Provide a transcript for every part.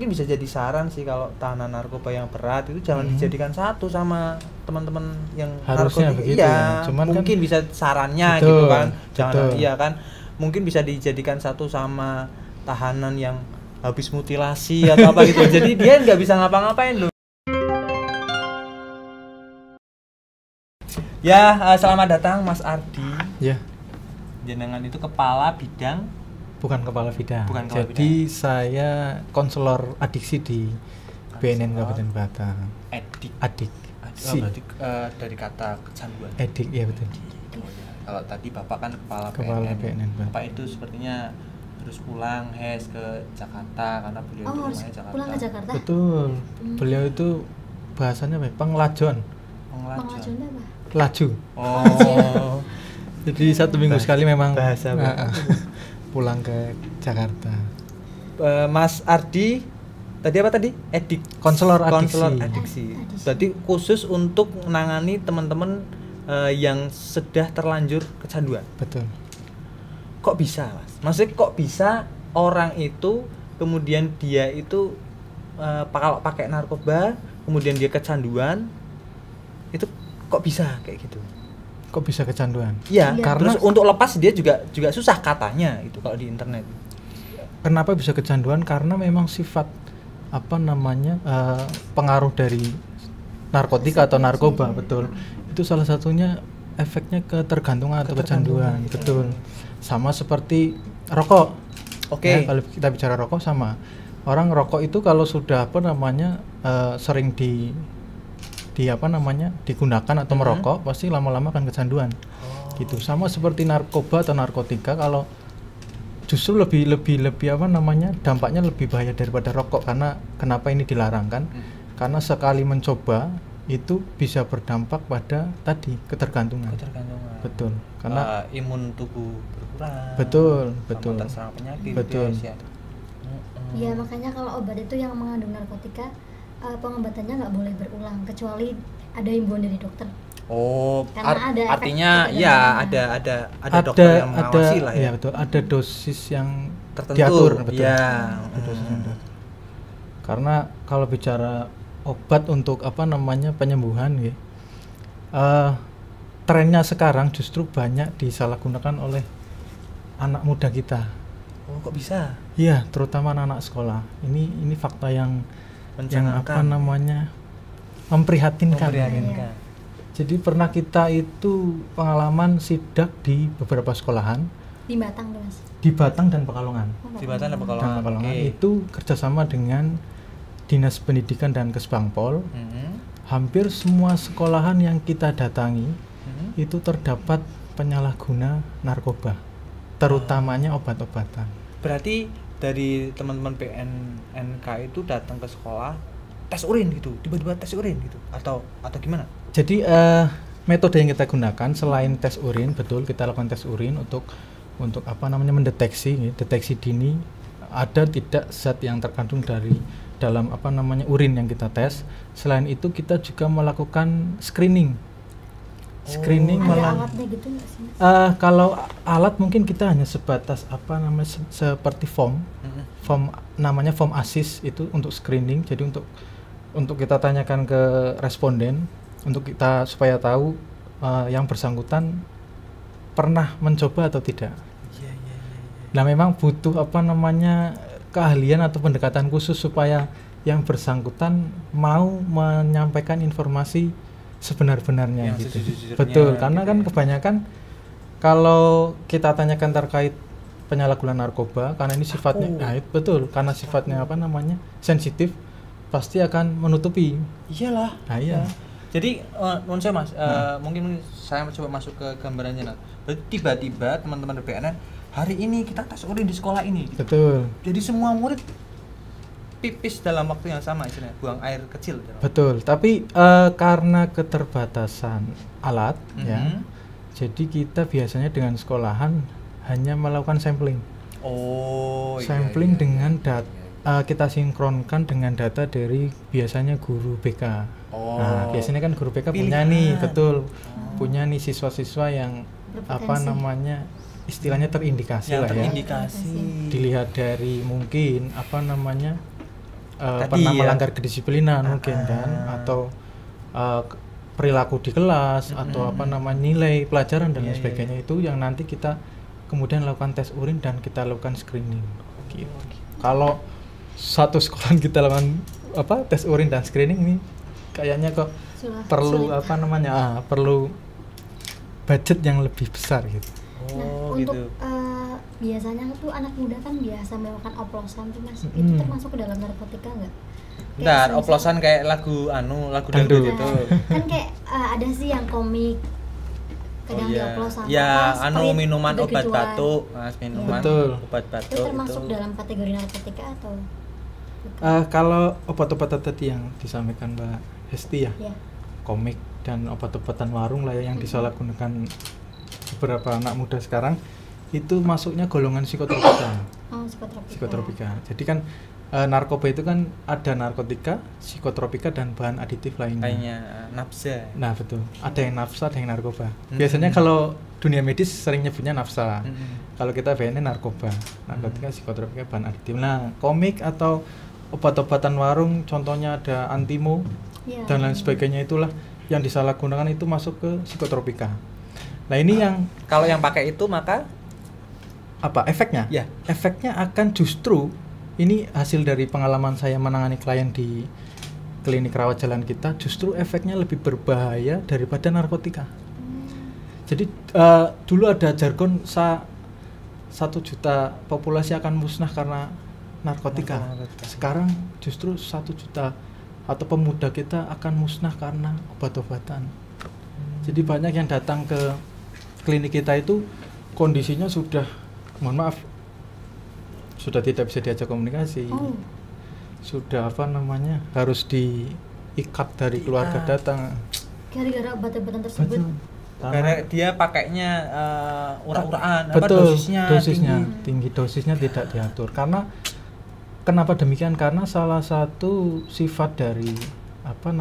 Mungkin bisa jadi saran sih kalau tahanan narkoba yang berat itu jangan dijadikan satu sama teman-teman yang harusnya narkotika. begitu Iya, ya. Cuman mungkin kan, bisa sarannya betul, gitu kan. Jangan betul. iya kan. Mungkin bisa dijadikan satu sama tahanan yang habis mutilasi atau apa gitu. Jadi dia nggak bisa ngapa-ngapain loh. Ya, selamat datang Mas Ardi. Ya, Jenengan itu kepala bidang bukan kepala bidang. Bukan kepala Jadi saya konselor adiksi di BNN Kabupaten Batang. Adik. Oh, berarti dari kata kecanduan. Edik, ya betul. Oh, ya. Kalau tadi Bapak kan kepala BNN. Bapak itu sepertinya harus pulang ke Jakarta karena beliau itu harus rumahnya Jakarta. pulang ke Jakarta. Betul. Beliau itu bahasanya apa? Penglajon. Pengajuan apa? Laju. Oh. Jadi satu minggu sekali memang bahasa pulang ke Jakarta. Mas Ardi tadi apa tadi? Konselor adiksi. Berarti khusus untuk menangani teman-teman yang sudah terlanjur kecanduan. Betul. Kok bisa, Mas? Maksudnya kok bisa orang itu kemudian dia itu kalau pakai narkoba kemudian dia kecanduan, itu kok bisa kayak gitu? Kok bisa kecanduan? Iya, karena terus untuk lepas dia juga susah katanya itu kalau di internet. Kenapa bisa kecanduan? Karena memang sifat pengaruh dari narkotika atau narkoba, betul. Itu salah satunya efeknya ketergantungan atau kecanduan, betul. Sama seperti rokok. Oke. Ya, kalau kita bicara rokok sama. Orang rokok itu kalau sudah sering digunakan atau merokok, pasti lama-lama akan kecanduan. Gitu. Sama seperti narkoba atau narkotika, kalau justru lebih dampaknya lebih bahaya daripada rokok. Karena kenapa ini dilarang kan? Karena sekali mencoba itu bisa berdampak pada tadi ketergantungan. Betul. Karena imun tubuh berkurang. Betul. Terserang penyakit. Betul. Ya makanya kalau obat itu yang mengandung narkotika, pengobatannya nggak boleh berulang kecuali ada himbauan dari dokter. Oh, Karena artinya ya ada dokter yang mengawasi lah ya. Iya betul, ada dosis yang tertentu. Diatur, betul. Ya. Karena kalau bicara obat untuk penyembuhan, trennya sekarang justru banyak disalahgunakan oleh anak muda kita. Oh, kok bisa? Iya, terutama anak-anak sekolah. Ini fakta yang memprihatinkan. Jadi pernah kita itu pengalaman sidak di beberapa sekolahan di Batang tuh, Mas. Di Batang dan Pekalongan. Di Batang dan Pekalongan. Itu kerjasama dengan Dinas Pendidikan dan Kesbangpol. Hampir semua sekolahan yang kita datangi itu terdapat penyalahguna narkoba, terutamanya obat-obatan. Berarti dari teman-teman PNNK itu datang ke sekolah tes urin gitu, tiba-tiba tes urin gitu atau gimana? Jadi metode yang kita gunakan selain tes urin, betul kita lakukan tes urin untuk deteksi dini ada tidak zat yang terkandung dalam urin yang kita tes. Selain itu kita juga melakukan screening. Ada alatnya gitu nggak sih, Mas? Kalau alat mungkin kita hanya sebatas seperti form namanya form ASIS itu untuk screening. Jadi untuk kita tanyakan ke responden untuk kita supaya tahu yang bersangkutan pernah mencoba atau tidak. Nah memang butuh keahlian atau pendekatan khusus supaya yang bersangkutan mau menyampaikan informasi sebenar-benarnya gitu. Betul, karena kan kebanyakan kalau kita tanyakan terkait penyalahgunaan narkoba karena ini sifatnya betul, karena sifatnya sensitif, pasti akan menutupi. Iyalah. Nah, iya. Jadi menurut saya Mas, mungkin saya coba masuk ke gambarannya. Berarti tiba-tiba teman-teman BNN hari ini kita tes urin di sekolah ini. Gitu. Betul. Jadi semua murid pipis dalam waktu yang sama istilahnya, buang air kecil. Betul. Tapi karena keterbatasan alat, ya, jadi kita biasanya dengan sekolahan hanya melakukan sampling. Sampling dengan data. Kita sinkronkan dengan data dari biasanya guru BK. Nah, biasanya kan guru BK punya nih, betul, punya nih siswa-siswa yang istilahnya terindikasi lah ya. Terindikasi. Dilihat dari mungkin pernah ya. melanggar kedisiplinan mungkin kan, atau perilaku di kelas atau apa namanya nilai pelajaran dan lain sebagainya, itu yang nanti kita kemudian lakukan tes urin dan kita lakukan screening gitu. Kalau satu sekolah kita lakukan tes urin dan screening ini kayaknya kok perlu sulit. Perlu budget yang lebih besar gitu. Nah, untuk biasanya tuh anak muda kan biasa melakukan oplosan tuh Mas. Itu termasuk ke dalam narkotika nggak? Bentar, oplosan kayak lagu dangdut gitu. Kan kayak ada sih yang komik kadang dioplos sama ya, sprint, minuman obat gitu-gituan. batuk, Mas, minuman obat batuk Itu termasuk dalam kategori narkotika atau kalau obat-obatan tadi yang disampaikan Mbak Hesti ya, komik dan obat-obatan warung lah yang disalahgunakan beberapa anak muda sekarang, itu masuknya golongan psikotropika. Psikotropika. Jadi kan narkoba itu kan ada narkotika, psikotropika dan bahan aditif lainnya. Nafsa. Nah betul. Ada yang nafsa, ada yang narkoba. Biasanya kalau dunia medis sering nyebutnya nafsa. Kalau kita BNN narkoba, narkotika, psikotropika, bahan aditif. Nah komik atau obat-obatan warung, contohnya ada antimo dan lain sebagainya, itulah yang disalahgunakan, itu masuk ke psikotropika. Nah ini yang kalau yang pakai itu maka apa efeknya? Ya. Efeknya akan justru, ini hasil dari pengalaman saya menangani klien di klinik rawat jalan kita, justru efeknya lebih berbahaya daripada narkotika. Jadi dulu ada jargon 1 juta populasi akan musnah karena narkotika. Sekarang justru 1 juta atau pemuda kita akan musnah karena obat-obatan. Jadi banyak yang datang ke klinik kita itu kondisinya sudah, mohon maaf, sudah tidak bisa diajak komunikasi, sudah harus diikat dari keluarga datang gara-gara obat-obatan tersebut. Betul. Karena dia pakainya uraan, betul, dosisnya tinggi, dosisnya tidak diatur. Karena kenapa demikian? Karena salah satu sifat dari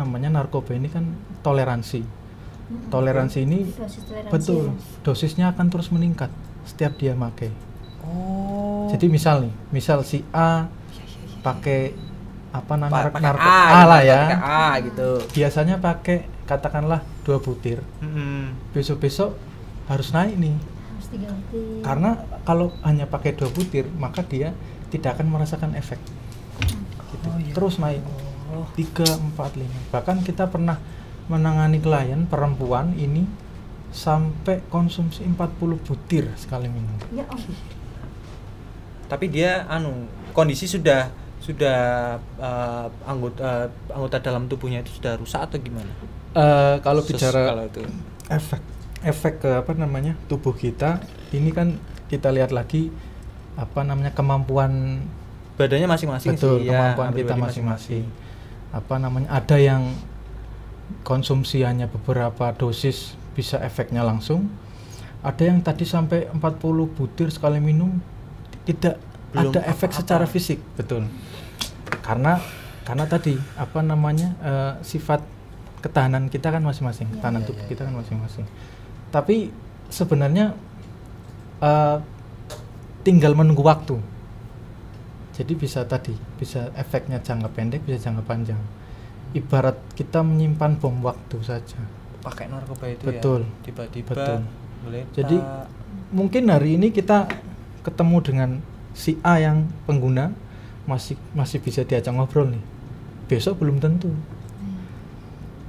narkoba ini kan toleransi. Toleransi ini betul, dosisnya akan terus meningkat setiap dia pakai. Jadi misal si A pakai narkoba lah ya, gitu. Biasanya pakai katakanlah 2 butir. Besok-besok harus naik nih. Harus 3 butir. Karena kalau hanya pakai 2 butir, maka dia tidak akan merasakan efek. Gitu. Terus naik 3, 4, 5. Bahkan kita pernah menangani klien perempuan ini sampai konsumsi 40 butir sekali minum. Ya, Tapi dia kondisi sudah anggota dalam tubuhnya itu sudah rusak atau gimana? Kalau bicara itu efek ke tubuh kita, ini kan kita lihat lagi kemampuan badannya masing-masing. Betul, sih, kemampuan kita masing-masing. Ada yang konsumsi hanya beberapa dosis bisa efeknya langsung, ada yang tadi sampai 40 butir sekali minum tidak belum ada efek secara fisik. Betul. Karena tadi sifat ketahanan kita kan masing-masing, ketahanan tubuh kita kan masing-masing. Tapi sebenarnya tinggal menunggu waktu. Jadi bisa efeknya jangka pendek, bisa jangka panjang. Ibarat kita menyimpan bom waktu saja. Pakai narkoba itu betul. Ya. Tiba-tiba meledak. Jadi mungkin hari ini kita ketemu dengan si A yang pengguna, masih bisa diajak ngobrol nih. Besok belum tentu.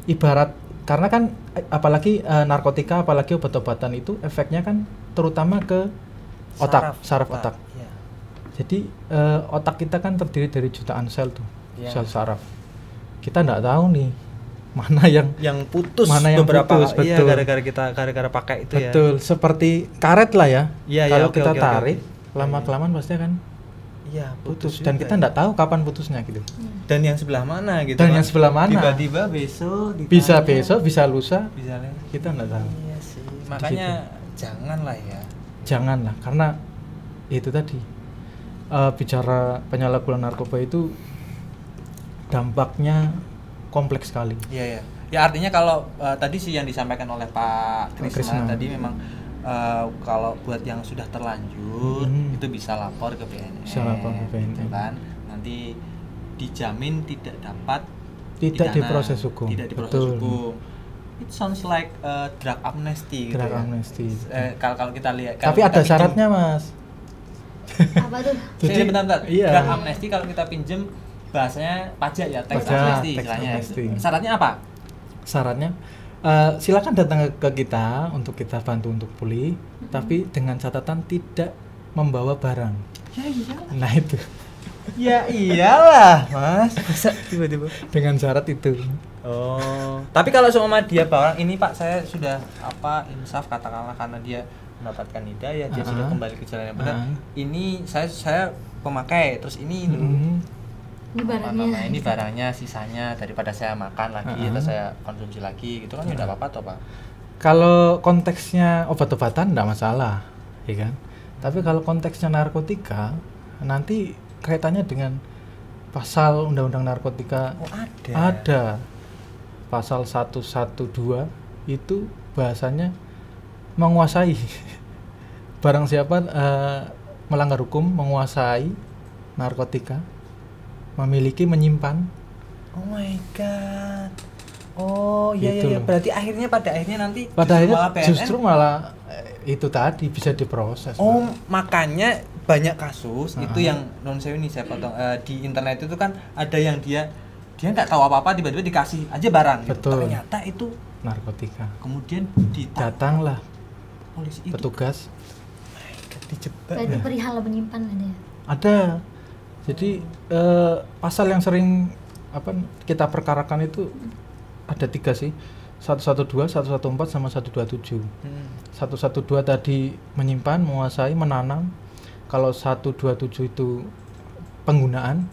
Ibarat, karena kan apalagi narkotika, apalagi obat-obatan itu efeknya kan terutama ke otak, saraf otak. Ya. Jadi otak kita kan terdiri dari jutaan sel tuh, sel saraf. Kita nggak tahu nih mana yang putus, mana yang beberapa putus, betul. gara-gara pakai itu. Betul, seperti karet lah ya. Kalau kita tarik lama-kelamaan pasti akan putus. Dan kita nggak tahu kapan putusnya gitu. Dan yang sebelah mana gitu. Dan yang sebelah mana? Tiba-tiba besok ditanya, bisa besok, bisa lusa, bisa kita nggak tahu. Iya sih. Makanya janganlah ya. Janganlah, karena itu tadi bicara penyalahgunaan narkoba itu dampaknya kompleks sekali. Iya. Ya artinya kalau tadi sih yang disampaikan oleh Pak Krisna tadi memang kalau buat yang sudah terlanjur itu bisa lapor ke BNN. Bisa lapor ke BNN. Gitu kan. Nanti dijamin tidak dapat Tidak pidana, diproses hukum. tidak diproses Betul. hukum. It sounds like drug amnesty gitu Drug ya. amnesty. Kalau kita lihat, kalau Tapi kita ada pinjem- syaratnya, Mas. Apa tuh? Jadi bentar. Iya. Drug amnesty kalau kita pinjem bahasanya pajak ya, tax Pajak, amnesty tax istilahnya. amnesty. Syaratnya apa? Syaratnya silakan datang ke kita untuk kita bantu untuk pulih, tapi dengan catatan tidak membawa barang. Ya iyalah. Nah itu Ya iyalah, Mas. Masa tiba-tiba. dengan syarat itu. Oh. Tapi kalau seumpama dia barang ini Pak, saya sudah insaf katakanlah karena dia mendapatkan hidayah, dia sudah kembali ke jalan yang benar. Ini saya pemakai, terus ini Ini apa barangnya. namanya, ini barangnya sisanya daripada saya makan lagi atau saya konsumsi lagi gitu kan ya enggak apa-apa toh, Pak. Kalau konteksnya obat-obatan enggak masalah, ya kan? Tapi kalau konteksnya narkotika, nanti kaitannya dengan pasal Undang-Undang Narkotika. Oh, ada. Ada. Pasal 112 itu bahasanya menguasai. Barang siapa melanggar hukum, menguasai narkotika, memiliki, menyimpan. Oh my god. Oh iya Gitu iya, loh. berarti pada akhirnya nanti Pada akhirnya malah BNN. justru malah itu tadi bisa diproses. Oh, Pak. makanya banyak kasus itu yang non saya ini saya potong di internet itu kan ada yang dia nggak tahu apa-apa tiba-tiba dikasih aja barang gitu. Betul. Ternyata itu Narkotika. kemudian Datanglah polisi itu. petugas. My God, dijebak. Berarti Ya. perihal penyimpan ada ya? Ada. Jadi pasal yang sering kita perkarakan itu ada 3 sih. 112, 114 sama 127. 112 tadi menyimpan, menguasai, menanam. Kalau 127 itu penggunaan.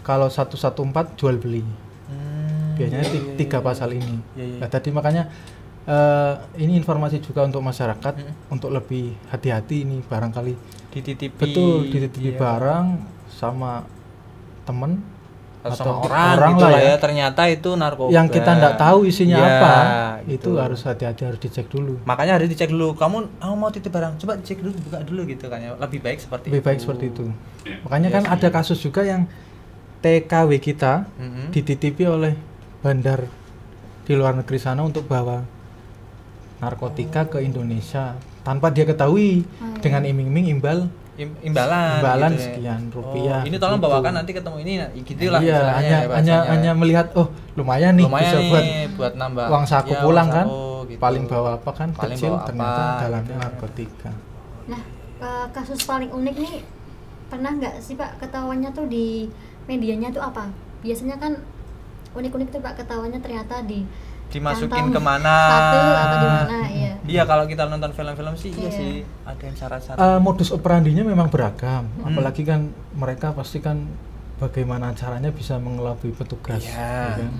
Kalau 114 jual beli. Biasanya tiga pasal ini. Nah, tadi makanya ini informasi juga untuk masyarakat untuk lebih hati-hati ini barangkali Dititipi. betul dititipi Iya. barang sama temen Atau atau sama orang gitu lah lah ya, ternyata itu narkoba yang kita nggak tahu isinya Ya, apa, gitu. itu harus hati-hati, harus dicek dulu. Makanya harus dicek dulu. Kamu mau titip barang, coba dicek dulu, buka dulu gitu kan ya. Lebih baik seperti Lebih itu. baik seperti itu. Makanya Iya kan sih. ada kasus juga yang TKW kita Mm-mm. dititipi oleh bandar di luar negeri sana untuk bawa narkotika ke Indonesia tanpa dia ketahui, dengan iming-iming imbalan gitu ya. sekian rupiah. Oh, ini tolong gitu. bawakan nanti ketemu ini, nah, gitulah Iya, istilahnya ya, hanya bahasanya. melihat lumayan nih Lumayan bisa nih buat nambah uang saku ya, pulang uang kan. saku, gitu. Paling bawa apa kan Paling kecil, bawa apa, ternyata dalamnya gitu. narkotika. Nah, kasus paling unik nih pernah nggak sih Pak ketahuannya tuh di medianya tuh apa? Biasanya kan unik-unik tuh Pak ketahuannya ternyata di dimasukin kantong kemana sepatu atau di mana ya. Iya, kalau kita nonton film-film sih iya Iya. sih ada yang syarat-syarat. Modus operandinya memang beragam, apalagi kan mereka pasti kan bagaimana caranya bisa mengelabui petugas, Iya. ya kan?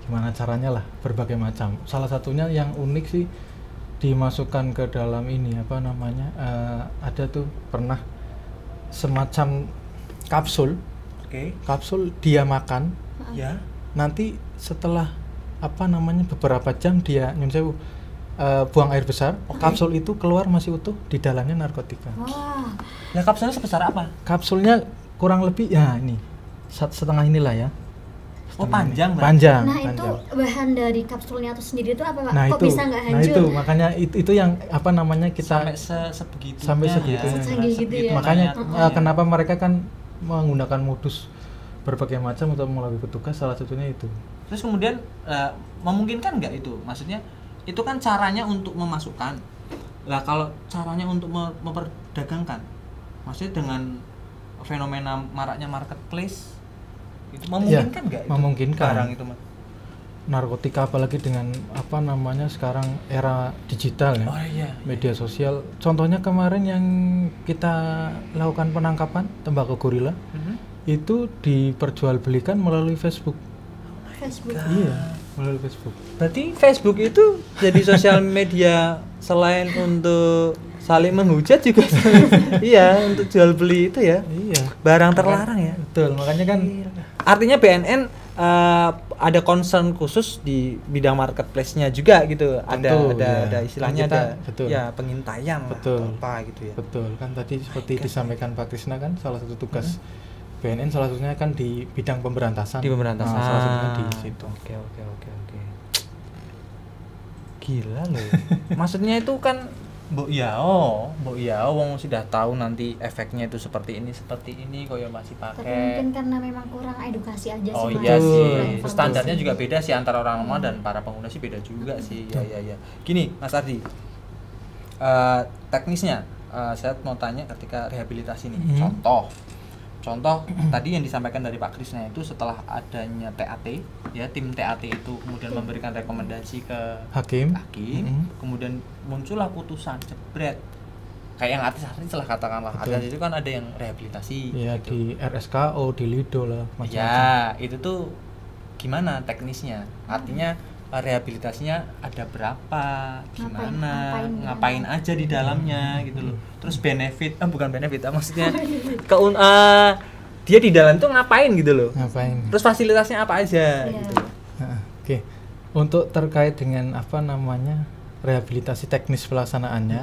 Gimana caranya lah, berbagai macam. Salah satunya yang unik sih dimasukkan ke dalam ini ada tuh pernah semacam kapsul Oke. kapsul dia makan, Ya. nanti setelah beberapa jam dia buang air besar, kapsul itu keluar masih utuh, di dalamnya narkotika. Wah, Lah kapsulnya sebesar apa? Kapsulnya kurang lebih ya ini setengah inilah ya. Oh, panjang berarti? Panjang. nah itu panjang. bahan dari kapsulnya itu sendiri itu apa Pak? Nah Kok itu, bisa nggak nah hancur? itu makanya itu yang kita Sampai sebegitunya. sampai ya. segitunya. Secanggih gitu ya. makanya banyaknya. kenapa mereka kan menggunakan modus berbagai macam untuk mengelabui petugas, salah satunya itu. Terus kemudian memungkinkan nggak itu? Maksudnya itu kan caranya untuk memasukkan. Lah kalau caranya untuk memperdagangkan, maksudnya dengan fenomena maraknya marketplace, itu memungkinkan nggak? memungkinkan. Barang itu Mas? Narkotika apalagi dengan sekarang era digital ya. Oh iya. Media sosial. Contohnya kemarin yang kita lakukan penangkapan tembakau gorila itu diperjualbelikan melalui Facebook. Facebook. Iya, melalui Facebook. Berarti Facebook itu jadi sosial media selain untuk saling menghujat juga. Iya, untuk jual beli itu ya. Iya. Barang terlarang ya. Betul, makanya kan Artinya BNN ada concern khusus di bidang marketplace-nya juga gitu. Tentu, Ada ya. istilahnya Kita- ada betul. ya pengintaian lah, Betul. atau apa gitu ya. betul kan tadi seperti disampaikan Pak Krisna kan salah satu tugas BNN salah satunya kan di bidang pemberantasan. Di pemberantasan. Nah, salah satunya di situ. Oke. Gila loh. Maksudnya itu kan mbok ya wong sudah tahu nanti efeknya itu seperti ini kok ya masih Tapi pakai. mungkin karena memang kurang edukasi aja sih. Oh Mas. iya sih. Kurang Standarnya informasi. juga beda sih antara orang normal dan para pengguna sih beda juga sih. Ya. Gini, Mas Ardi. Teknisnya saya mau tanya ketika rehabilitasi nih. Contoh tadi yang disampaikan dari Pak Krisna itu setelah adanya TAT ya, tim TAT itu kemudian memberikan rekomendasi ke Hakim. kemudian muncullah putusan jebret kayak yang artis-artis lah katakanlah. Betul. Ada itu kan ada yang rehabilitasi Ya gitu. di RSKO, di Lido lah macam-macam. Ya, itu tuh gimana teknisnya? Artinya rehabilitasinya ada berapa? Gimana? Ngapain aja di dalamnya gitu loh. Terus bukan benefit, maksudnya dia di dalam tuh ngapain gitu loh. Ngapain? Terus fasilitasnya apa aja Iya. gitu. Oke. Untuk terkait dengan rehabilitasi teknis pelaksanaannya,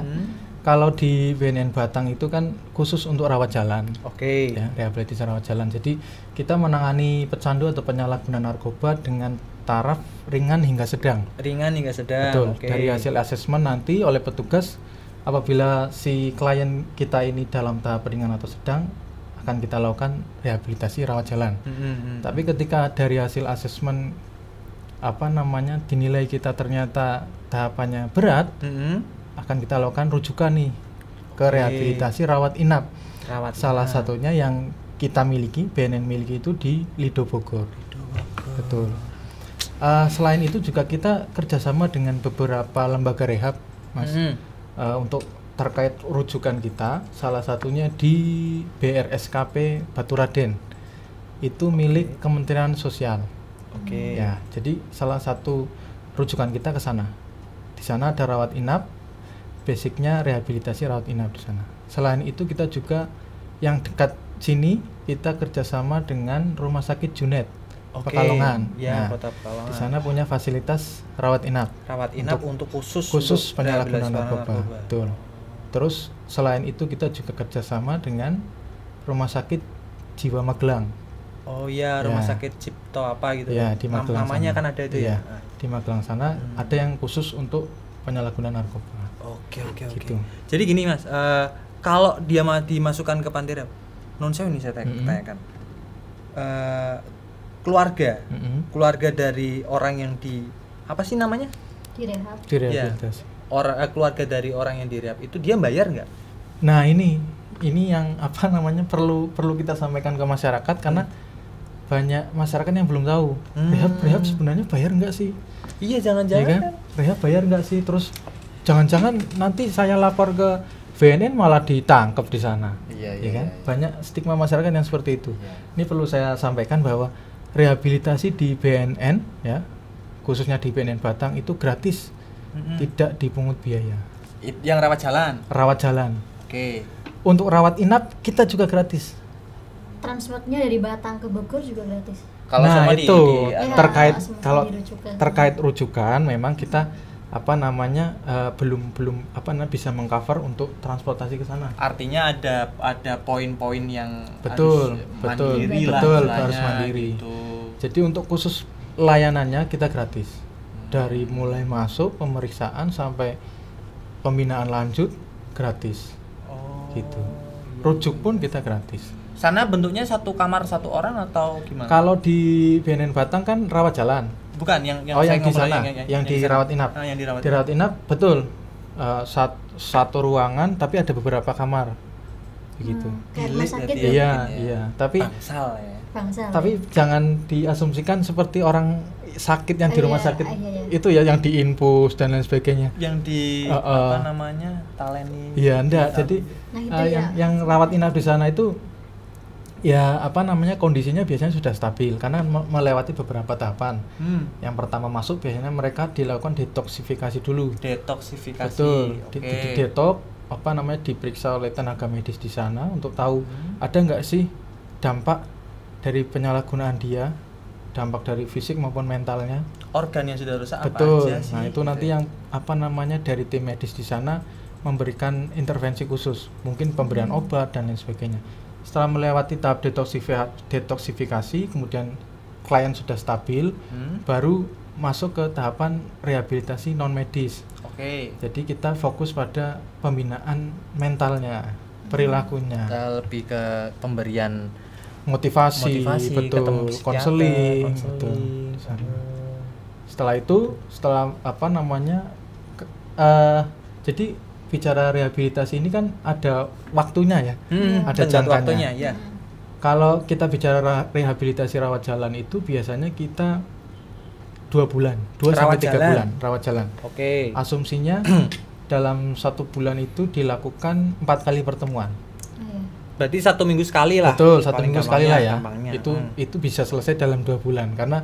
kalau di BNN Batang itu kan khusus untuk rawat jalan. Oke. Ya, rehabilitasi rawat jalan. Jadi kita menangani pecandu atau penyalahguna narkoba dengan taraf ringan hingga sedang. Ringan hingga sedang. Betul. Oke. Dari hasil asesmen nanti oleh petugas, apabila si klien kita ini dalam tahap ringan atau sedang, akan kita lakukan rehabilitasi rawat jalan. Tapi ketika dari hasil asesmen dinilai kita ternyata tahapannya berat, akan kita lakukan rujukan nih ke rehabilitasi rawat inap. Salah satunya yang kita miliki, BNN miliki itu di Lido Bogor. Betul. Selain itu juga kita kerjasama dengan beberapa lembaga rehab, Mas, untuk terkait rujukan kita. Salah satunya di BRSKP Baturaden, itu milik Kementerian Sosial. Oke. Ya, jadi salah satu rujukan kita ke sana. Di sana ada rawat inap, basicnya rehabilitasi rawat inap di sana. Selain itu kita juga yang dekat sini kita kerjasama dengan Rumah Sakit Junet. Pekalongan. Ya, Nah, Kota Pekalongan. di sana punya fasilitas rawat inap. Rawat inap untuk khusus Penyalahgunaan rehabilitasi narkoba. Betul. Terus selain itu kita juga kerjasama dengan Rumah Sakit Jiwa Magelang. Oh iya, Rumah Sakit Cipto apa gitu. Ya, di Magelang. Namanya sana. kan ada itu ya. Di Magelang sana ada yang khusus untuk penyalahgunaan narkoba. Oke. Gitu. Jadi gini Mas, kalau dia dimasukkan ke panti rehab, non saya ini saya tanyakan. Keluarga dari orang yang di apa sih namanya? Direhab. Direhabilitasi. Keluarga dari orang yang direhab itu dia bayar nggak? Nah, ini yang perlu kita sampaikan ke masyarakat karena banyak masyarakat yang belum tahu. Rehab sebenarnya bayar nggak sih? Iya, jangan-jangan Ya kan? Rehab bayar nggak sih? Terus jangan-jangan nanti saya lapor ke BNN malah ditangkap di sana. Iya, kan? iya. Banyak stigma masyarakat yang seperti itu. Iya. Ini perlu saya sampaikan bahwa rehabilitasi di BNN ya, khususnya di BNN Batang itu gratis. Tidak dipungut biaya. Yang rawat jalan. Rawat jalan. Oke. Untuk rawat inap kita juga gratis. Transportnya dari Batang ke Bogor juga gratis. Kalau nah sama itu Ya, terkait semua kalau dirujukan. terkait rujukan memang kita belum bisa mengcover untuk transportasi ke sana. artinya ada poin-poin yang Betul, istilahnya, harus mandiri. gitu. Jadi untuk khusus layanannya kita gratis. Dari mulai masuk pemeriksaan sampai pembinaan lanjut gratis. Oh. Gitu. Rujuk pun kita gratis. Sana bentuknya satu kamar satu orang atau gimana? Kalau di BNN Batang kan rawat jalan. Bukan yang Oh, saya yang di ngobrol, sana, yang di rawat inap. Yang di rawat Di rawat inap betul. Satu ruangan tapi ada beberapa kamar. Begitu. Kayak Bilik rumah sakit berarti ya. Iya. Tapi bangsal ya. Bangsal. tapi jangan diasumsikan seperti orang sakit yang di rumah Iya, sakit iya. itu ya, yang diinfus dan lain sebagainya. Yang di apa namanya? Taleni. Iya, enggak. Jadi Nah, itu yang rawat inap di sana itu ya kondisinya biasanya sudah stabil karena melewati beberapa tahapan. Yang pertama masuk biasanya mereka dilakukan detoksifikasi dulu. Detoksifikasi. Betul. Oke. Di detok diperiksa oleh tenaga medis di sana untuk tahu ada nggak sih dampak dari penyalahgunaan dia, dampak dari fisik maupun mentalnya. Organ yang sudah rusak Betul. apa aja sih? Nah, itu nanti yang dari tim medis di sana memberikan intervensi khusus, mungkin pemberian obat dan lain sebagainya. setelah melewati tahap detoksifikasi, kemudian klien sudah stabil, baru masuk ke tahapan rehabilitasi non medis. Oke. Jadi kita fokus pada pembinaan mentalnya, perilakunya, Kita lebih ke pemberian motivasi, ketemu betul, psikiater, konseling, konseling. betul. Setelah itu, jadi bicara rehabilitasi ini kan ada waktunya ya, ada tenggat jangkanya. waktunya ya. Kalau kita bicara rehabilitasi rawat jalan itu biasanya kita 2 bulan, 2 sampai 3 bulan rawat jalan. Oke. Asumsinya dalam 1 bulan itu dilakukan 4 kali pertemuan. Berarti 1 minggu sekali lah. Betul, 1 paling minggu sekali lah ya. gampangnya. Itu bisa selesai dalam 2 bulan karena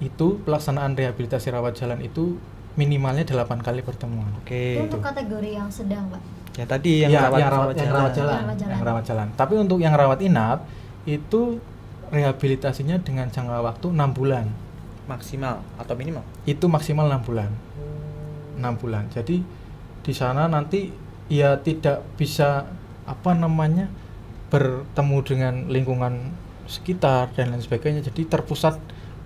itu pelaksanaan rehabilitasi rawat jalan itu minimalnya 8 kali pertemuan. Oke. Itu untuk kategori yang sedang, Pak. Ya tadi yang Ya, rawat jalan. Yang rawat jalan. Tapi untuk yang rawat inap itu rehabilitasinya dengan jangka waktu 6 bulan. Maksimal atau minimal? Itu maksimal 6 bulan. 6 bulan. Jadi di sana nanti ya tidak bisa bertemu dengan lingkungan sekitar dan lain sebagainya. Jadi terpusat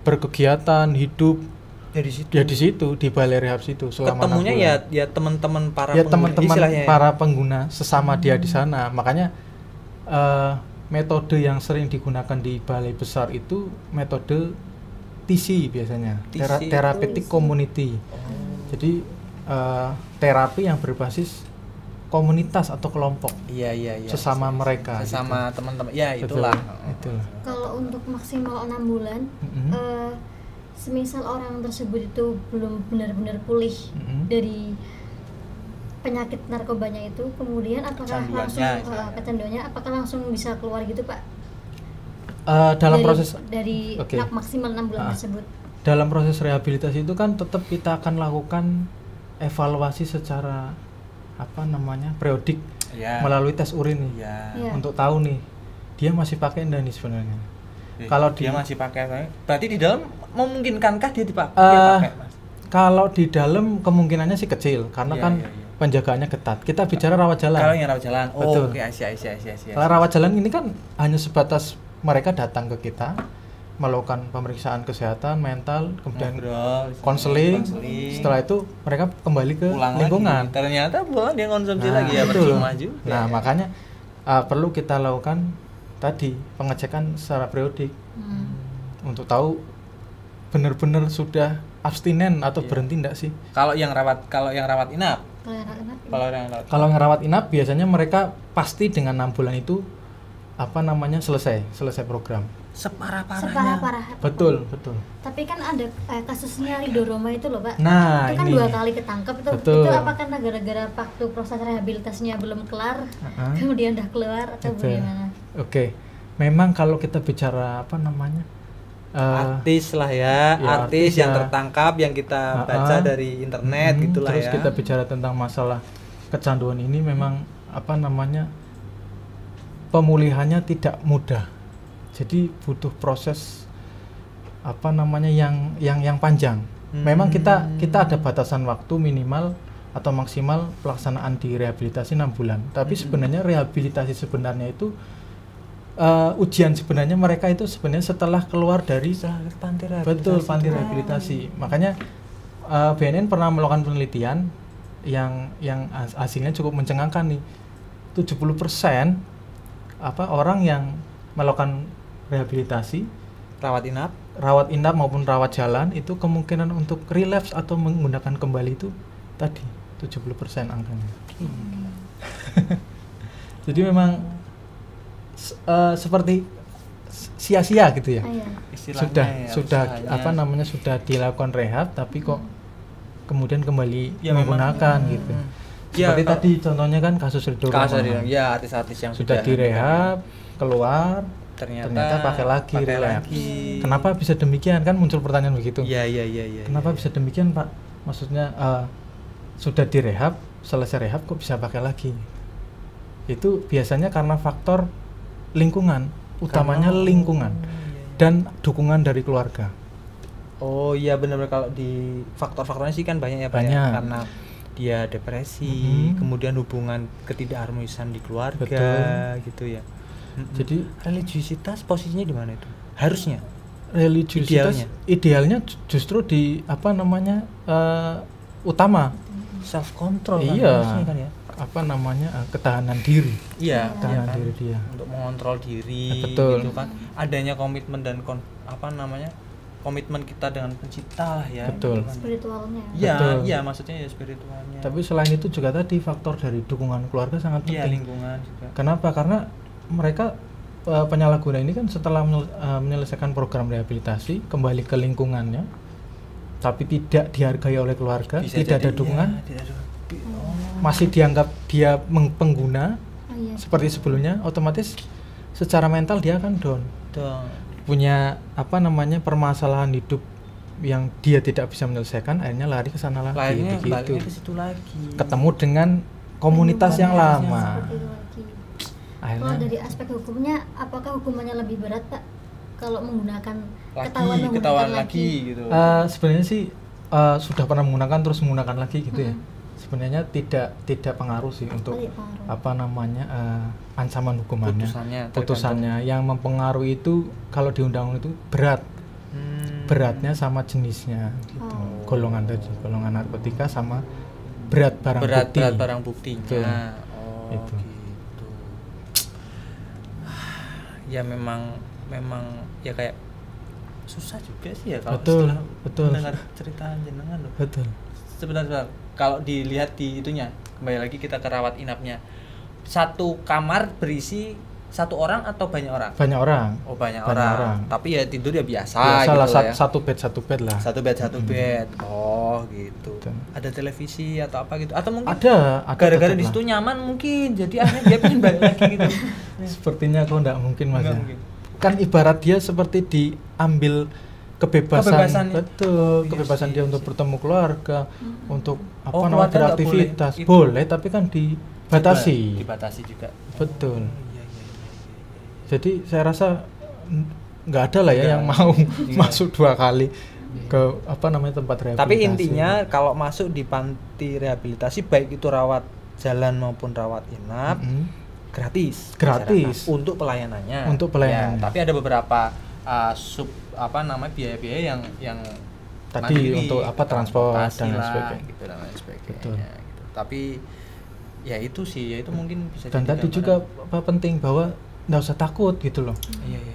berkegiatan, hidup di situ di balai rehab situ selama 6 bulan. ya teman-teman para para pengguna sesama dia di sana. Makanya metode yang sering digunakan di balai besar itu metode TC biasanya, therapeutic community. Jadi terapi yang berbasis komunitas atau kelompok. Iya. Sesama mereka. Sesama gitu. teman-teman. Ya, itulah. Kalau untuk maksimal 6 bulan, semisal orang tersebut itu belum benar-benar pulih dari penyakit narkobanya itu, kemudian apakah langsung kecanduannya apakah langsung bisa keluar gitu, Pak? Dalam maksimal 6 bulan tersebut. Dalam proses rehabilitasi itu kan tetap kita akan lakukan evaluasi secara periodik melalui tes urin nih. Untuk tahu nih dia masih pakai enggak nih sebenarnya. Kalau dia masih pakai, berarti di dalam memungkinkankah dia dipakai? Mas? Kalau di dalam kemungkinannya sih kecil karena penjagaannya ketat. Kita bicara rawat jalan. Kalau yang rawat jalan. Betul. Oke, Kalau rawat jalan ini kan hanya sebatas mereka datang ke kita, melakukan pemeriksaan kesehatan mental, kemudian konseling. Setelah itu mereka kembali ke lingkungan. Ternyata pulang dia konsumsi lagi ya, percuma juga. Nah, makanya perlu kita lakukan tadi pengecekan secara periodik untuk tahu benar-benar sudah abstinen atau berhenti enggak sih. Kalau yang rawat inap. Kalau yang rawat inap biasanya mereka pasti dengan 6 bulan itu selesai program. Separah-parahnya. Betul. Tapi kan ada kasusnya Ridho Roma itu loh, Pak. Nah, itu kan ini 2 kali ketangkep itu. Betul. Itu apakah gara-gara waktu proses rehabilitasinya belum kelar, kemudian udah keluar atau bagaimana? Oke. Memang kalau kita bicara artis lah artis yang tertangkap yang kita baca dari internet gitulah terus kita bicara tentang masalah kecanduan ini memang pemulihannya tidak mudah. Jadi butuh proses yang panjang. Memang kita ada batasan waktu minimal atau maksimal pelaksanaan di rehabilitasi 6 bulan. Tapi sebenarnya rehabilitasi sebenarnya itu ujian sebenarnya mereka itu sebenarnya setelah keluar dari panti rehabilitasi. Makanya BNN pernah melakukan penelitian yang hasilnya cukup mencengangkan nih. 70% orang yang melakukan rehabilitasi rawat inap maupun rawat jalan itu kemungkinan untuk relapse atau menggunakan kembali itu tadi 70% angkanya. Jadi memang seperti sia-sia gitu ya. Sudah dilakukan rehab tapi kok kemudian kembali menggunakan gitu. Seperti tadi contohnya kan kasus Ridho Roma. Artis-artis yang sudah direhab, keluar ternyata pakai lagi. Kenapa bisa demikian? Kan muncul pertanyaan begitu. Iya. Kenapa bisa demikian, Pak? Maksudnya sudah direhab, selesai rehab kok bisa pakai lagi? Itu biasanya karena faktor lingkungan, utamanya lingkungan dan dukungan dari keluarga. Oh iya benar-benar, kalau di faktor-faktornya sih kan banyak ya Pak. Banyak. Karena dia depresi, kemudian hubungan ketidakharmonisan di keluarga, gitu ya. Jadi religiusitas posisinya di mana itu? Harusnya religiusitas idealnya justru di apa namanya utama self control iya kan ya, apa namanya ketahanan diri, iya ketahanan diri dia untuk mengontrol diri, betul. Gitu kan, adanya komitmen dan komitmen kita dengan pencipta lah ya, betul. Gitu kan. Spiritualnya iya maksudnya ya spiritualnya. Tapi selain itu juga tadi faktor dari dukungan keluarga sangat penting. Iya, lingkungan juga. Kenapa? Karena mereka penyalahguna ini kan setelah menyelesaikan program rehabilitasi kembali ke lingkungannya, tapi tidak dihargai oleh keluarga, tidak ada dukungan, masih dianggap dia pengguna seperti sebelumnya, otomatis secara mental dia akan down. Punya apa namanya permasalahan hidup yang dia tidak bisa menyelesaikan, akhirnya lari ke sana lagi, begitu. Ke situ lagi. Ketemu dengan komunitas yang lama. Kalau dari aspek hukumnya, apakah hukumannya lebih berat, Pak? Kalau menggunakan ketahuan lagi gitu. Sebenarnya sih sudah pernah menggunakan terus menggunakan lagi gitu ya. Sebenarnya tidak pengaruh sih untuk apa namanya ancaman hukumannya. Putusannya yang mempengaruhi itu kalau di undang-undang itu beratnya sama jenisnya gitu. Golongan narkotika sama berat barang buktinya. Itu. Gitu. Ya memang ya kayak susah juga sih ya kalau betul mendengar cerita jenengan loh. Betul. Sebentar. Kalau dilihat di itunya, kembali lagi kita ke rawat inapnya. Satu kamar berisi satu orang atau banyak orang? Banyak orang. Oh, banyak orang. Tapi ya tidur ya biasa gitu lah ya. Satu bed lah. Satu bed. Oh, gitu. Betul. Ada televisi atau apa gitu? Atau mungkin ada gara-gara di situ nyaman mungkin. Jadi akhirnya dia pengen balik lagi gitu. Sepertinya kok enggak mungkin, Mas. Kan ibarat dia seperti diambil kebebasan betul, kebebasan dia untuk bertemu keluarga, untuk beraktivitas boleh, tapi kan dibatasi juga. Betul. Iya. Jadi saya rasa nggak ada lah ya yang mau masuk 2 kali ke tempat rehabilitasi. Tapi intinya kalau masuk di panti rehabilitasi, baik itu rawat jalan maupun rawat inap, gratis untuk pelayanannya. Ya, tapi ada beberapa biaya-biaya yang tadi mandiri, untuk transport dan lain sebagainya gitu. Gitu. Tapi ya itu mungkin bisa. Dan tadi juga penting bahwa nggak usah takut gitu loh.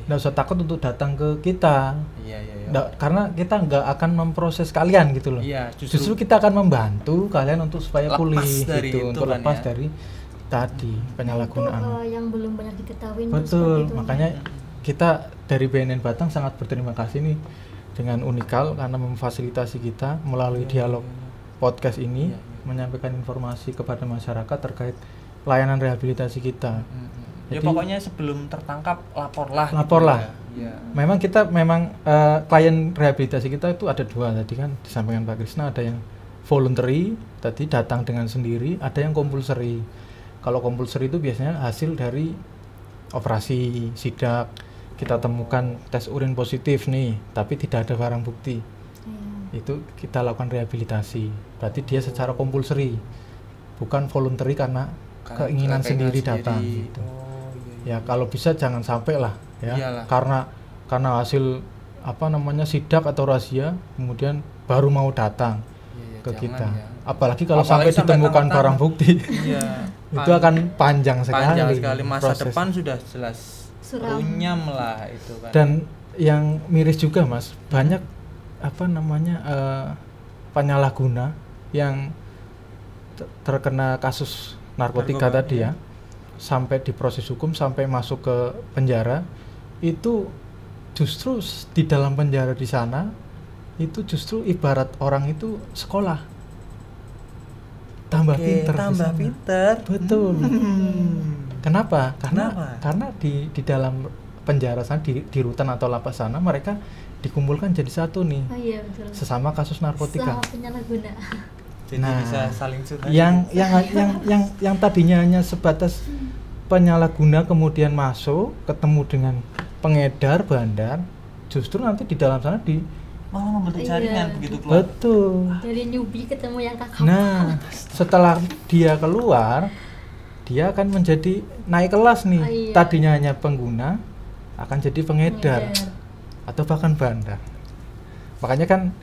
Nggak usah takut untuk datang ke kita. Karena kita nggak akan memproses kalian gitu loh. Justru kita akan membantu kalian untuk supaya pulih gitu, untuk lepas dari tadi penyalahgunaan. Yang belum banyak diketahui. Betul, makanya kita dari BNN Batang sangat berterima kasih nih dengan Unikal karena memfasilitasi kita melalui dialog podcast ini menyampaikan informasi kepada masyarakat terkait layanan rehabilitasi kita. Jadi, pokoknya sebelum tertangkap laporlah. Ya. Memang klien rehabilitasi kita itu ada 2 tadi kan disampaikan Pak Krisna, ada yang voluntary tadi datang dengan sendiri, ada yang compulsory. Kalau compulsory itu biasanya hasil dari operasi sidak, kita temukan tes urin positif nih, tapi tidak ada barang bukti. Itu kita lakukan rehabilitasi. Berarti dia secara compulsory, bukan voluntary karena keinginan sendiri datang. Gitu. Ya kalau bisa jangan sampai lah ya. Iyalah. Karena hasil sidak atau razia kemudian baru mau datang ke kita. Ya. Apalagi kalau sampai ditemukan barang bukti. Itu akan panjang sekali. Masa depan sudah jelas runyam lah itu kan. Dan yang miris juga, Mas, banyak penyalahguna yang terkena kasus narkotika tadi ya, sampai diproses hukum, sampai masuk ke penjara, itu justru di dalam penjara di sana itu justru ibarat orang itu sekolah tambah pinter. Betul. Kenapa? Karena di dalam penjara sana, di rutan atau lapas sana, mereka dikumpulkan jadi satu nih. Betul. Sesama kasus narkotika. Sesama penyalahguna. Jadi bisa saling curhat. Yang tadinya hanya sebatas penyalahguna kemudian masuk ketemu dengan pengedar bandar, justru nanti di dalam sana malah membentuk jaringan begitu keluar. Betul. Dari newbie ketemu yang kakak. Nah, setelah dia keluar, dia akan menjadi naik kelas nih. Tadinya hanya pengguna akan jadi pengedar atau bahkan bandar. Makanya kan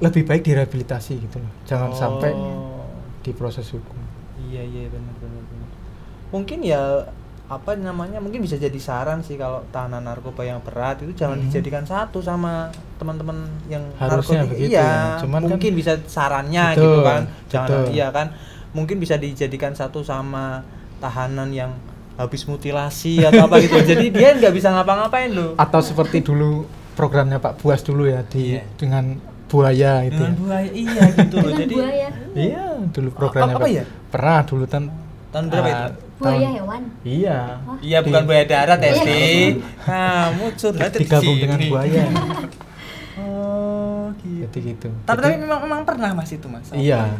lebih baik direhabilitasi gitu loh. Jangan sampai diproses hukum. Iya benar. Mungkin ya mungkin bisa jadi saran sih kalau tahanan narkoba yang berat itu jangan dijadikan satu sama teman-teman yang harusnya narkotika. begitu. Iya, Cuman mungkin kan, bisa sarannya betul, gitu kan. Jangan betul. iya kan. Mungkin bisa dijadikan satu sama tahanan yang habis mutilasi atau apa gitu. Jadi dia nggak bisa ngapa-ngapain loh. Atau seperti dulu programnya Pak Buas dulu ya dengan buaya itu. Dengan buaya iya gitu loh. Jadi buaya. Iya, dulu programnya apa ya? Pernah dulu tahun berapa itu? Buaya hewan. Iya. Iya bukan buaya darat Esti. Kamu curhat digabung dengan buaya. Oh gitu. Jadi gitu. Tapi memang pernah Mas itu Mas. Iya,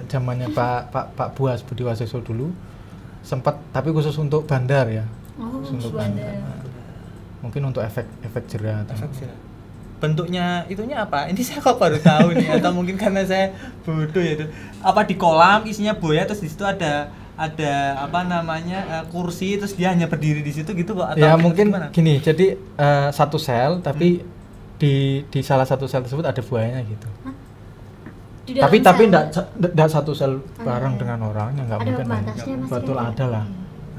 zamannya Pak Buas Budi Waseso dulu sempat, tapi khusus untuk bandar ya. Untuk bandar. Mungkin untuk efek jerah. Bentuknya itunya apa? Ini saya kok baru tahu nih, atau mungkin karena saya bodoh ya itu. Apa di kolam isinya buaya terus di situ ada kursi terus dia hanya berdiri di situ gitu kok, atau ya mungkin gimana? Gini, jadi satu sel tapi di salah satu sel tersebut ada buayanya gitu. Tapi enggak satu sel bareng dengan orangnya, enggak mungkin. Betul, ada lah.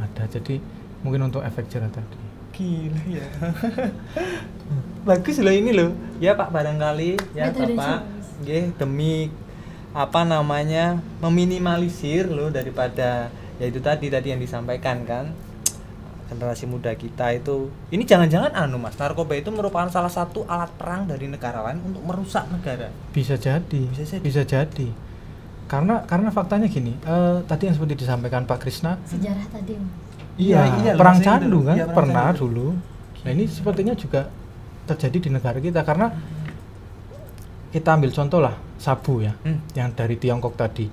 Ada. Jadi mungkin untuk efek jerah tadi. Gila ya. Bagus loh ini loh. Ya Pak, barangkali ya Bapak demi meminimalisir loh daripada ya itu tadi yang disampaikan kan, generasi muda kita itu ini jangan-jangan Mas, narkoba itu merupakan salah satu alat perang dari negara lain untuk merusak negara. Bisa jadi. Karena faktanya gini, tadi yang seperti disampaikan Pak Krisna, sejarah tadi. Iya, perang candu kan pernah dulu. Nah, ini sepertinya juga terjadi di negara kita, karena kita ambil contoh lah sabu ya, yang dari Tiongkok tadi.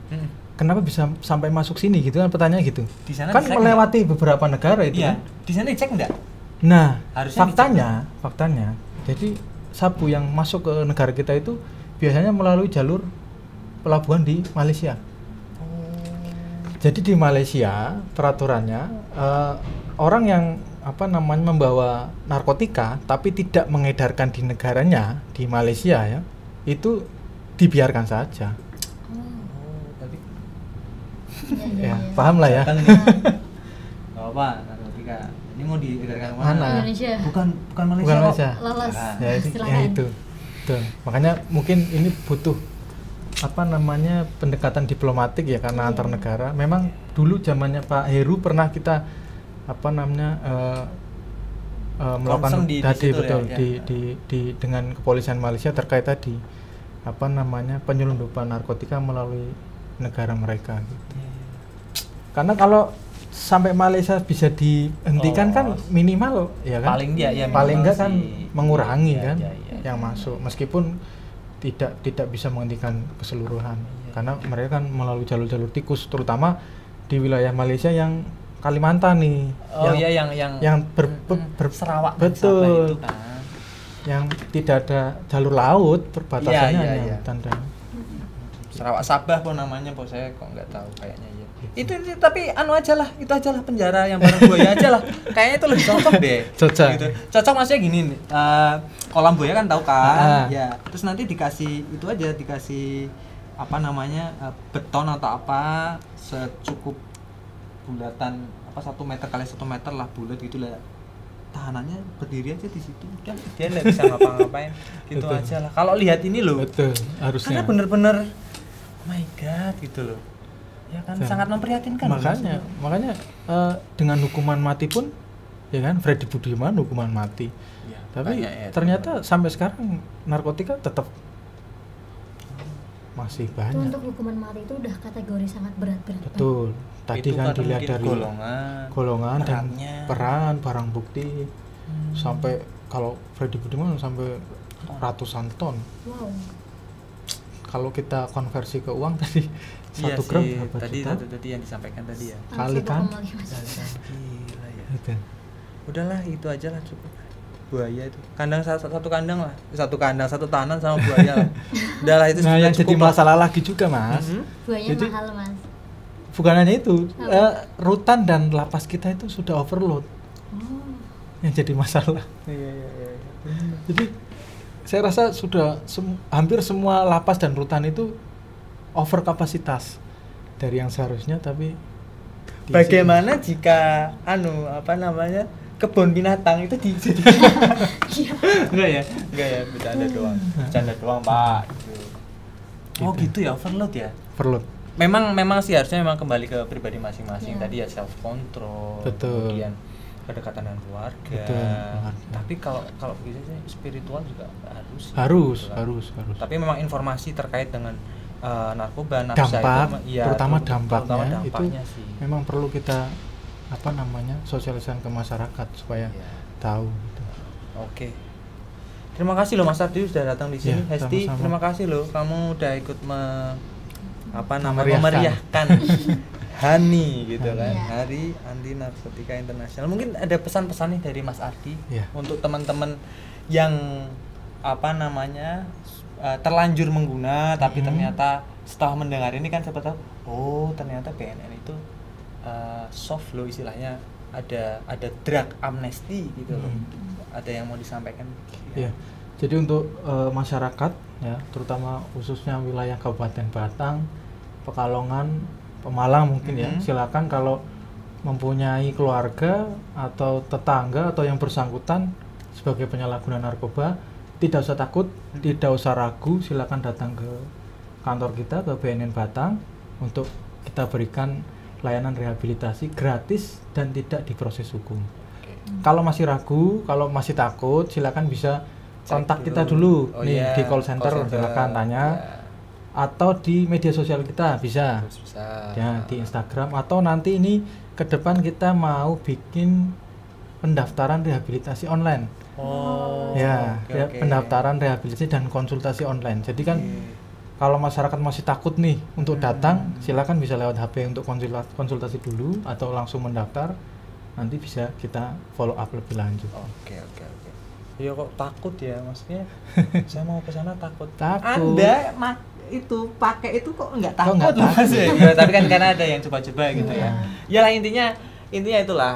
Kenapa bisa sampai masuk sini gitu kan, pertanyaan gitu. Di sana kan melewati beberapa negara itu. Iya. Kan? Di sana dicek enggak? Nah, harusnya faktanya jadi sabu yang masuk ke negara kita itu biasanya melalui jalur pelabuhan di Malaysia. Jadi di Malaysia peraturannya orang yang membawa narkotika tapi tidak mengedarkan di negaranya, di Malaysia ya, itu dibiarkan saja. Ya, paham lah ya. Apa narkotika? Ini mau diedarkan mana? Indonesia. Bukan Malaysia. Bukan Malaysia. Lolos. Ya itu. Tuh. Makanya mungkin ini butuh pendekatan diplomatik ya, karena antar negara. Memang dulu zamannya Pak Heru pernah kita melakukan dengan kepolisian Malaysia terkait tadi penyelundupan narkotika melalui negara mereka gitu. Karena kalau sampai Malaysia bisa dihentikan kan minimal ya kan, paling enggak kan mengurangi yang masuk, meskipun tidak bisa menghentikan keseluruhan, karena mereka kan melalui jalur-jalur tikus, terutama di wilayah Malaysia yang Kalimantan nih. Yang Sarawak, betul. Itu kan. Yang tidak ada jalur laut, perbatasannya hanya hutan dan Sarawak Sabah pun namanya, saya kok nggak tahu kayaknya ya. Itu tapi itu aja lah penjara yang bareng buaya aja lah. Kayaknya itu lebih cocok deh. Cocok. Gitu. Cocok maksudnya gini, kolam buaya kan tahu kan? Ya. Terus nanti dikasih beton atau apa secukup bulatan 1 meter kali 1 meter lah, bulat gitu lah. Tahanannya berdiri aja di situ. Udah dia nggak bisa ngapa-ngapain. Gitu betul. Aja lah. Kalau lihat ini loh. Betul, harusnya. Karena bener-bener oh my god gitu loh. Ya kan sangat memprihatinkan. Makanya dengan hukuman mati pun ya kan, Freddy Budiman hukuman mati. Ya, tapi ternyata sampai sekarang narkotika tetap masih banyak. Itu untuk hukuman mati itu udah kategori sangat berat. Betul. Tadi itu kan dilihat dari golongan dan peran, barang bukti. Sampai kalau Freddy Budiman sampai ratusan ton. Wow. Kalau kita konversi ke uang tadi 1 gram berapa juta? Tadi yang disampaikan tadi ya. Kali kan? Gila ya. Itu. Udahlah itu aja lah cukup. buaya itu kandang satu kandang lah, satu tahanan sama buaya lah. Udah lah itu nah yang jadi cukup lah. masalah lagi juga mas, Buayanya Jadi- mahal mas. bukan hanya itu, Apa? rutan dan lapas kita itu sudah overload Oh. yang jadi masalah. Iya. Jadi saya rasa sudah hampir semua lapas dan rutan itu over kapasitas dari yang seharusnya, tapi diisi. Bagaimana jika kebun binatang itu dijadikan enggak ya bercanda doang Pak gitu. Oh gitu ya, overload ya. overload? Memang sih harusnya memang kembali ke pribadi masing-masing. Tadi ya self control, Betul. kemudian kedekatan dengan keluarga. Betul, keluarga. Tapi kalau begitu sih spiritual juga harus. Harus, gitu kan. harus. Tapi memang informasi terkait dengan narkoba, Dampak, iya, terutama dampaknya itu sih. memang perlu kita sosialisasi ke masyarakat supaya Iya. tahu gitu. Oke. Terima kasih loh Mas Ardi sudah datang di sini. Ya, Hesti, sama-sama. terima kasih loh kamu udah ikut Memeriahkan. memeriahkan Hani gitu kan. Iya. Hari Anti Narkotika Internasional. Mungkin ada pesan-pesan nih dari Mas Ardi Iya. untuk teman-teman yang terlanjur mengguna tapi ternyata setelah mendengar ini kan siapa tahu ternyata BNN itu soft loh istilahnya, ada drug amnesty gitu loh. Ada yang mau disampaikan? Ya, jadi untuk masyarakat ya, terutama khususnya wilayah Kabupaten Batang, Pekalongan, Pemalang mungkin ya, silakan kalau mempunyai keluarga atau tetangga atau yang bersangkutan sebagai penyalahguna narkoba, tidak usah takut, tidak usah ragu, silakan datang ke kantor kita, ke BNN Batang untuk kita berikan layanan rehabilitasi gratis dan tidak diproses hukum. Kalau masih ragu, kalau masih takut, silakan bisa kontak kita dulu di call center, silakan tanya, atau di media sosial kita bisa, ya di Instagram, atau nanti ini ke depan kita mau bikin pendaftaran rehabilitasi online. Pendaftaran rehabilitasi dan konsultasi online. Jadi kan kalau masyarakat masih takut nih untuk datang, silakan bisa lewat HP untuk konsultasi dulu atau langsung mendaftar. Nanti bisa kita follow up lebih lanjut. Oke. Ya kok takut ya, maksudnya saya mau ke sana takut. Takut. Anda itu pakai itu kok nggak takut, nggak takut? Mas ya? Tapi kan karena ada yang coba-coba gitu ya. Ya lah intinya itulah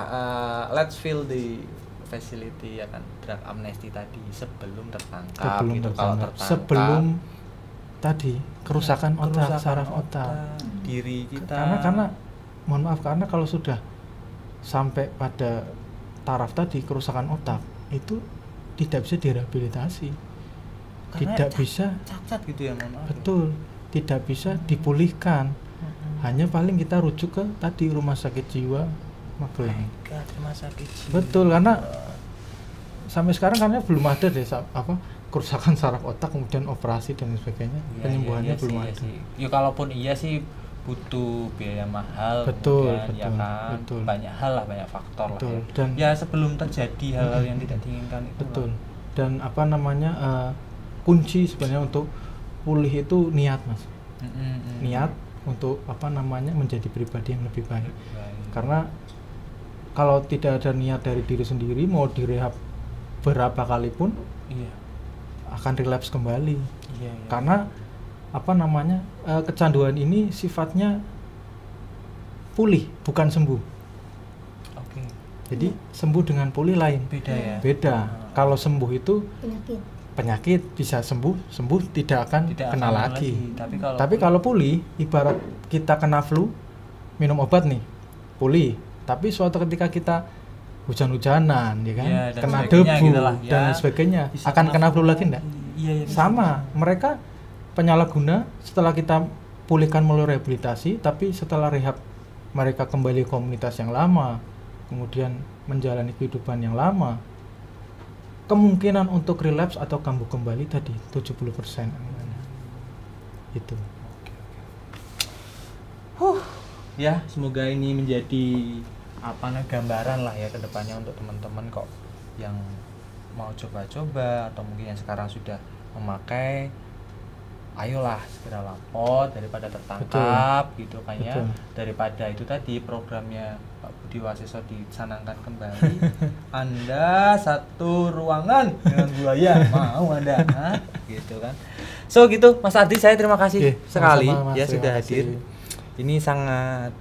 let's feel the facility ya kan, drug amnesty tadi sebelum tertangkap sebelum tadi kerusakan otak, saraf otak, diri kita. Karena mohon maaf, karena kalau sudah sampai pada taraf tadi kerusakan otak itu tidak bisa direhabilitasi, tidak bisa cacat gitu ya, mohon maaf. Betul, tidak bisa dipulihkan. Hanya paling kita rujuk ke tadi rumah sakit jiwa Magelang. Rumah sakit jiwa. Betul, karena sampai sekarang karena belum ada deh kerusakan saraf otak kemudian operasi dan sebagainya, penyembuhannya belum ada. Ya kalaupun iya sih butuh biaya mahal, betul, ya kan, betul. banyak hal lah, banyak faktor betul. lah ya. Dan ya sebelum terjadi hal-hal yang tidak diinginkan itu. Betul. Dan kunci sebenarnya untuk pulih itu niat, Mas. Niat untuk menjadi pribadi yang lebih baik. Karena kalau tidak ada niat dari diri sendiri, mau direhab berapa kali pun akan relapse kembali. Karena kecanduan ini sifatnya pulih, bukan sembuh. Jadi sembuh dengan pulih lain. Beda. Kalau sembuh itu penyakit bisa sembuh tidak akan kena lagi. Tapi kalau pulih, ibarat kita kena flu, minum obat nih, pulih. Tapi suatu ketika kita hujan-hujanan, ya kan, kena debu gitu lah, dan sebagainya, akan kena flu lagi enggak? Sama, mereka penyalahguna setelah kita pulihkan melalui rehabilitasi, tapi setelah rehab mereka kembali ke komunitas yang lama, kemudian menjalani kehidupan yang lama, kemungkinan untuk relapse atau kambuh kembali tadi 70%. Itu. Ya, semoga ini menjadi gambaran lah ya ke depannya untuk teman-teman kok yang mau coba-coba atau mungkin yang sekarang sudah memakai, ayolah segera lapor daripada tertangkap. Betul. Gitu kan ya. Daripada itu tadi programnya Pak Budi Waseso dicanangkan kembali Anda satu ruangan dengan buaya, mau Anda? Hah? Gitu kan. So gitu, Mas Ardi, saya terima kasih sekali ya sudah hadir. Ini sangat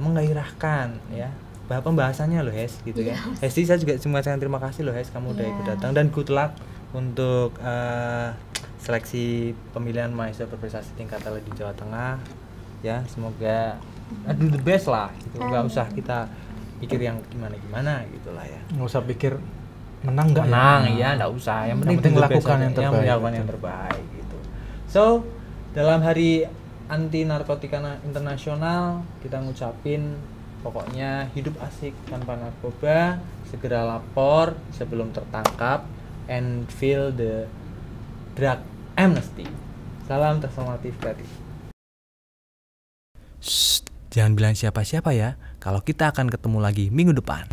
menggairahkan ya. Bahwa pembahasannya loh Hes gitu ya. Hesti, saya juga sangat terima kasih loh Hes, kamu udah ikut datang, dan good luck untuk seleksi pemilihan mahasiswa berprestasi tingkat tele di Jawa Tengah ya. Semoga do the best lah gitu. Nggak usah kita pikir yang gimana gitulah ya. Nggak usah pikir menang nggak ya, nggak usah. Yang penting lakukan yang terbaik. Yang terbaik gitu. So dalam hari anti narkotika internasional, kita ngucapin pokoknya hidup asik tanpa narkoba, segera lapor sebelum tertangkap, and feel the drug amnesty. Salam transformatif kreatif. Jangan bilang siapa-siapa ya, kalau kita akan ketemu lagi minggu depan.